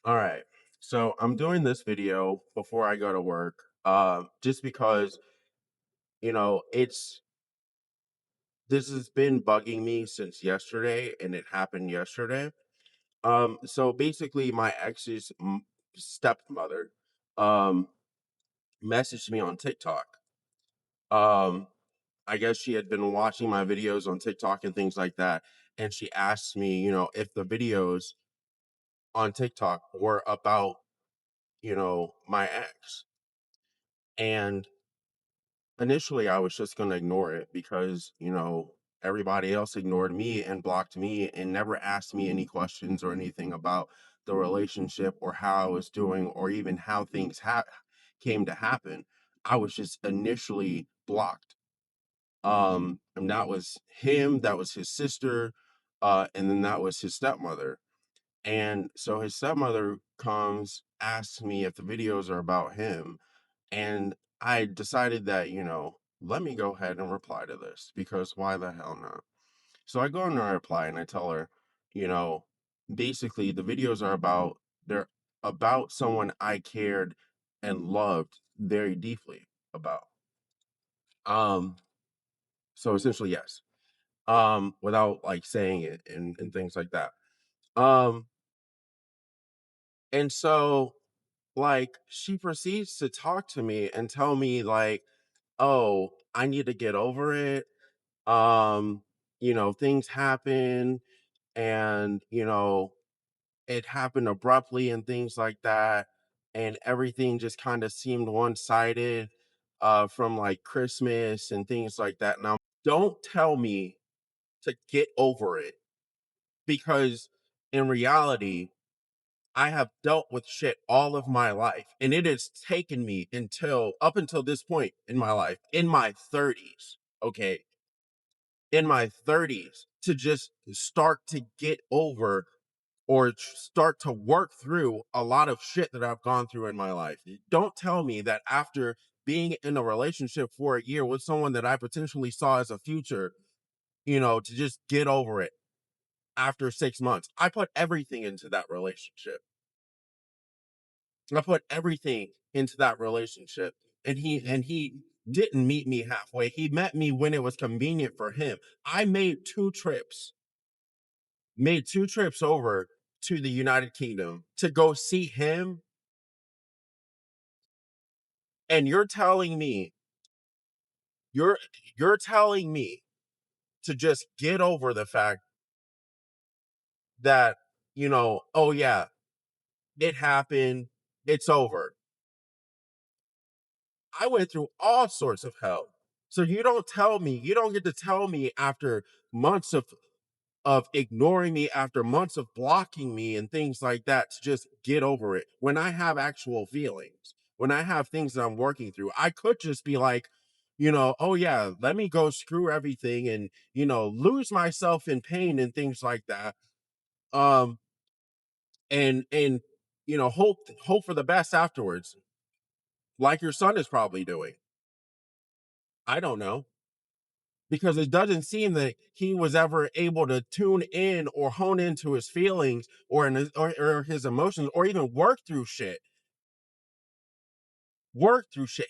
All right. So I'm doing this video before I go to work, just because it's this has been bugging me since yesterday, and it happened yesterday. So basically, my ex's stepmother, um, messaged me on TikTok. Um, I guess she had been watching my videos on TikTok and things like that, and she asked me, if the videos on TikTok were about, my ex. And initially, I was just gonna ignore it because, everybody else ignored me and blocked me and never asked me any questions or anything about the relationship or how I was doing or even how things came to happen. I was just initially blocked. And that was him, that was his sister, and then that was his stepmother. And so his stepmother comes, asks me if the videos are about him, and I decided that, let me go ahead and reply to this because why the hell not? So I go and I reply and I tell her, you know, basically the videos are they're about someone I cared and loved very deeply about. Um, so essentially, yes. Without like saying it and things like that. Um, and so like she proceeds to talk to me and tell me like, oh, I need to get over it. Things happen, and it happened abruptly and things like that, and everything just kind of seemed one-sided from like Christmas and things like that. Now, don't tell me to get over it, because in reality I have dealt with shit all of my life, and it has taken me until this point in my life, in my 30s, okay, in my 30s, to just start to get over or start to work through a lot of shit that I've gone through in my life. Don't tell me that after being in a relationship for a year with someone that I potentially saw as a future, to just get over it after 6 months. I put everything into that relationship. I put everything into that relationship. And he didn't meet me halfway. He met me when it was convenient for him. I made two trips over to the United Kingdom to go see him, and you're you're telling me to just get over the fact that, oh yeah, it happened, it's over. I went through all sorts of hell. So you don't get to tell me after months of ignoring me, after months of blocking me and things like that, to just get over it. When I have actual feelings, when I have things that I'm working through, I could just be like, oh yeah, let me go screw everything and, lose myself in pain and things like that. Um, and hope for the best afterwards, like your son is probably doing. I don't know, because it doesn't seem that he was ever able to tune in or hone into his feelings or his emotions or even work through shit.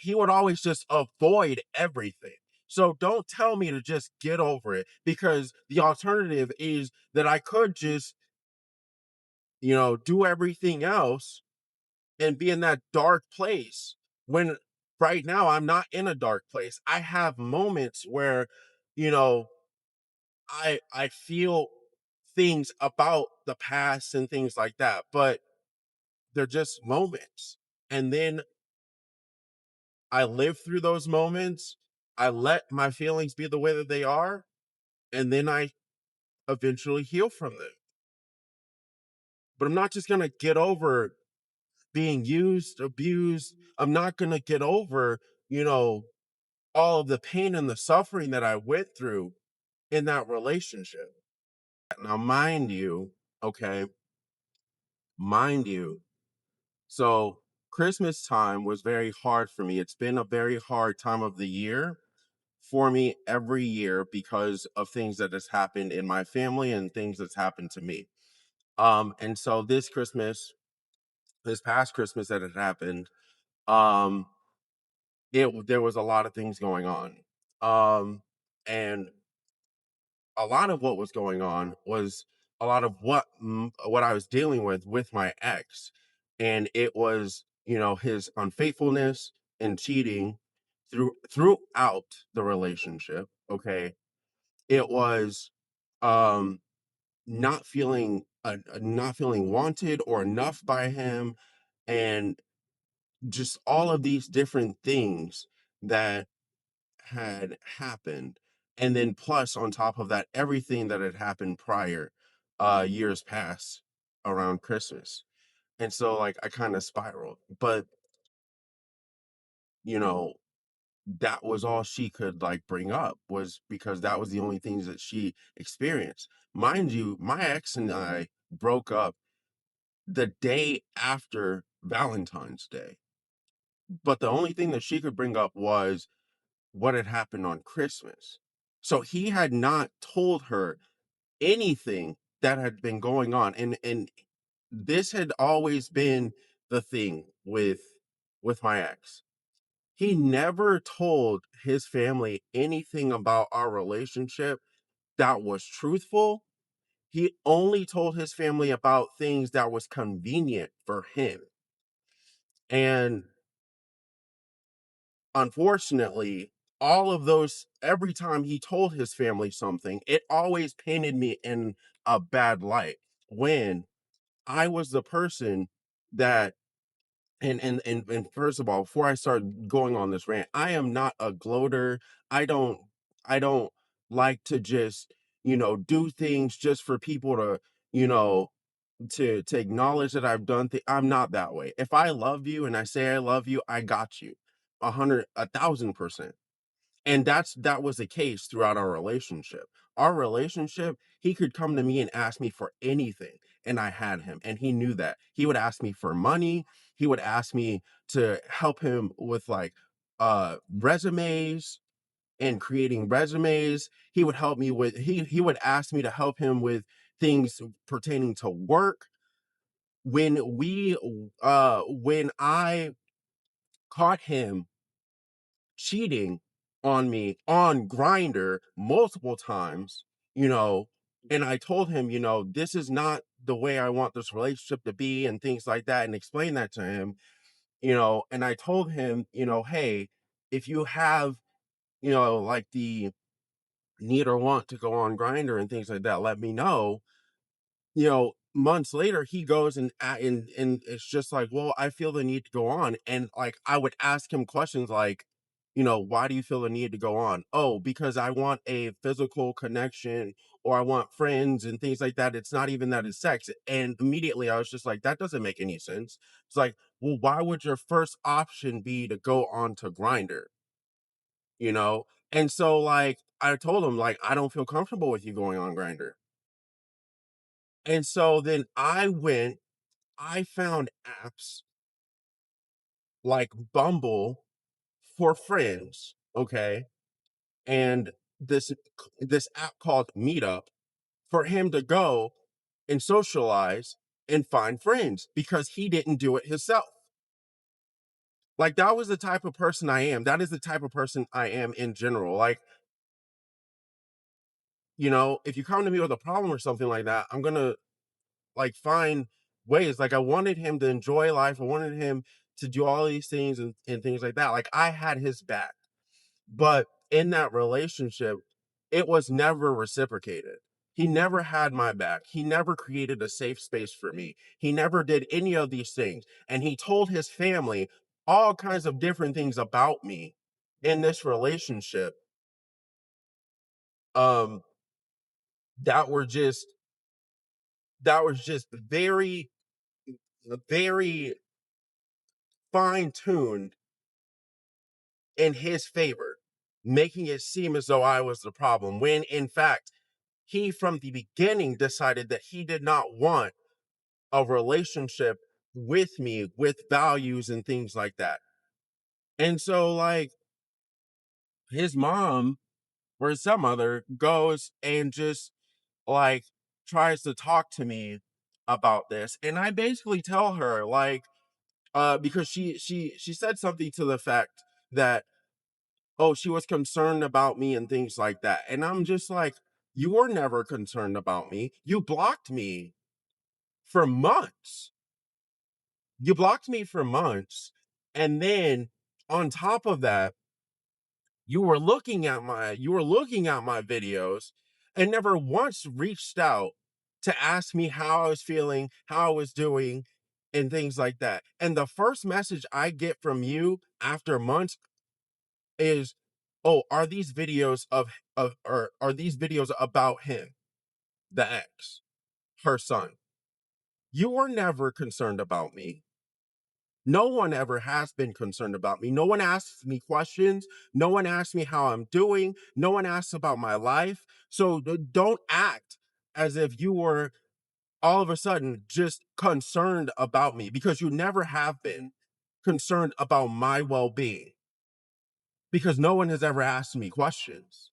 He would always just avoid everything. So don't tell me to just get over it, because the alternative is that I could just, do everything else and be in that dark place, when right now I'm not in a dark place. I have moments where, you know, I feel things about the past and things like that, but they're just moments. And then I live through those moments. I let my feelings be the way that they are, and then I eventually heal from them. But I'm not just going to get over being used, abused. I'm not going to get over, you know, all of the pain and the suffering that I went through in that relationship. Now, okay, mind you, so Christmas time was very hard for me. It's been a very hard time of the year for me every year because of things that has happened in my family and things that's happened to me. And so this Christmas, this past Christmas that had happened, um, there was a lot of things going on. And a lot of what was going on was a lot of what I was dealing with my ex, and it was, his unfaithfulness and cheating throughout the relationship. Okay, it was um not feeling wanted or enough by him, and just all of these different things that had happened. And then plus on top of that, everything that had happened prior, years past around Christmas. And so like I kind of spiraled. But you know, that was all she could like bring up, was because that was the only things that she experienced. Mind you, my ex and I broke up the day after Valentine's Day. But the only thing that she could bring up was what had happened on Christmas. So he had not told her anything that had been going on. And this had always been the thing with my ex. He never told his family anything about our relationship that was truthful. He only told his family about things that was convenient for him. And unfortunately, all of those, every time he told his family something, it always painted me in a bad light, when I was the person that, and first of all, before I start going on this rant, I am not a gloater. I don't I don't like to just, do things just for people to, you know, to acknowledge that I've done things. I'm not that way. If I love you and I say I love you, I got you. 1,000%. And that was the case throughout our relationship. Our relationship, he could come to me and ask me for anything, and I had him, and he knew that. He would ask me for money. He would ask me to help him with like resumes and creating resumes. He would help me with he would ask me to help him with things pertaining to work. When I caught him cheating on me on Grinder multiple times, you know, and I told him, this is not the way I want this relationship to be and things like that, and explain that to him, and I told him, hey, if you have, like the need or want to go on Grinder and things like that, let me know. Months later, he goes and it's just like, well, I feel the need to go on. And like I would ask him questions like, why do you feel the need to go on? Oh, because I want a physical connection, or I want friends and things like that. It's not even that it's sex. And immediately I was just like, that doesn't make any sense. It's like, well, why would your first option be to go on to Grinder? You know? And so like I told him, like, I don't feel comfortable with you going on Grinder. And so then I found apps like Bumble for friends, okay? And this app called Meetup, for him to go and socialize and find friends, because he didn't do it himself. Like that was the type of person I am. That is the type of person I am in general. Like, if you come to me with a problem or something like that, I'm going to like find ways. Like I wanted him to enjoy life. I wanted him to do all these things and things like that. Like I had his back. But in that relationship, it was never reciprocated. He never had my back. He never created a safe space for me. He never did any of these things. And he told his family all kinds of different things about me in this relationship, um that were just very, very fine-tuned in his favor, making it seem as though I was the problem, when in fact he from the beginning decided that he did not want a relationship with me with values and things like that. And so like his mom or his stepmother goes and just like tries to talk to me about this. And I basically tell her, like, because she said something to the fact that, oh, she was concerned about me and things like that. And I'm just like, you were never concerned about me. You blocked me for months. You blocked me for months. And then on top of that, you were looking at my videos and never once reached out to ask me how I was feeling, how I was doing, and things like that. And the first message I get from you after months is, "Oh, are these videos of or are these videos about him, the ex, her son?" You were never concerned about me. No one ever has been concerned about me. No one asks me questions. No one asks me how I'm doing. No one asks about my life. So don't act as if you were all of a sudden just concerned about me, because you never have been concerned about my well being, because no one has ever asked me questions.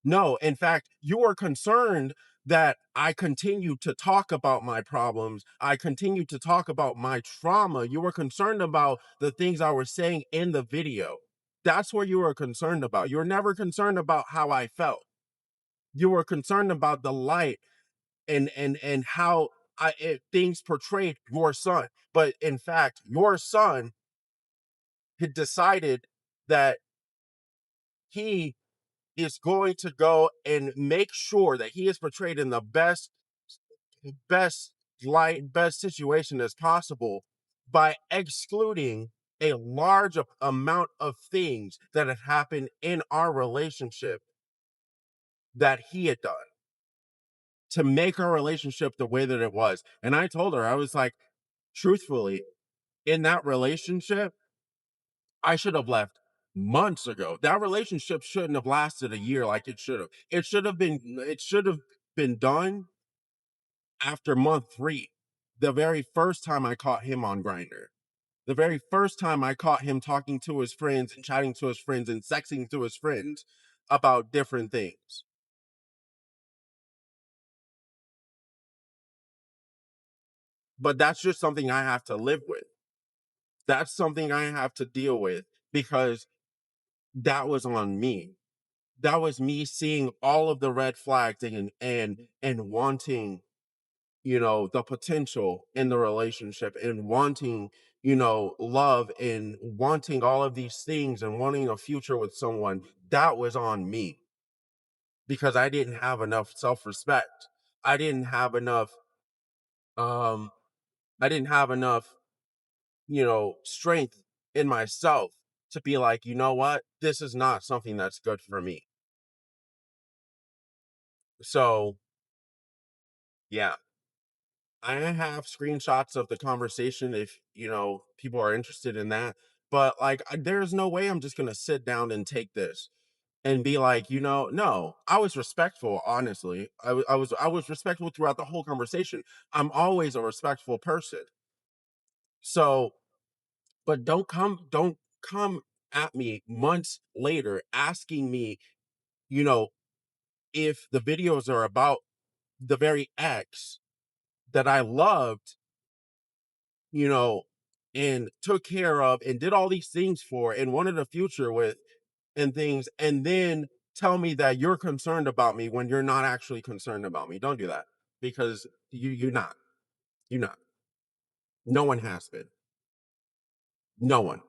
No, in fact, you are concerned that I continue to talk about my problems. I continue to talk about my trauma. You were concerned about the things I was saying in the video. That's what you were concerned about. You were never concerned about how I felt. You were concerned about the light and how things portrayed your son. But in fact, your son had decided that he is going to go and make sure that he is portrayed in the best light, best situation as possible, by excluding a large amount of things that had happened in our relationship that he had done to make our relationship the way that it was. And I told her, I was like, truthfully, in that relationship, I should have left months ago. That relationship shouldn't have lasted a year like it should have. It should have been done after month 3. The very first time I caught him on Grinder. The very first time I caught him talking to his friends and chatting to his friends and sexting to his friends about different things. But that's just something I have to live with. That's something I have to deal with, because that was on me. That was me seeing all of the red flags and wanting, the potential in the relationship, and wanting, love, and wanting all of these things, and wanting a future with someone. That was on me, because I didn't have enough self-respect. I didn't have enough um I didn't have enough, strength in myself to be like, you know what? This is not something that's good for me. So, yeah, I have screenshots of the conversation if, people are interested in that. But like, there's no way I'm just going to sit down and take this and be like, no, I was respectful. Honestly, I was respectful throughout the whole conversation. I'm always a respectful person. So, but don't come at me months later asking me, you know, if the videos are about the very ex that I loved, you know, and took care of and did all these things for and wanted a future with and things, and then tell me that you're concerned about me when you're not actually concerned about me. Don't do that, because you're not. You're not. No one has been. No one.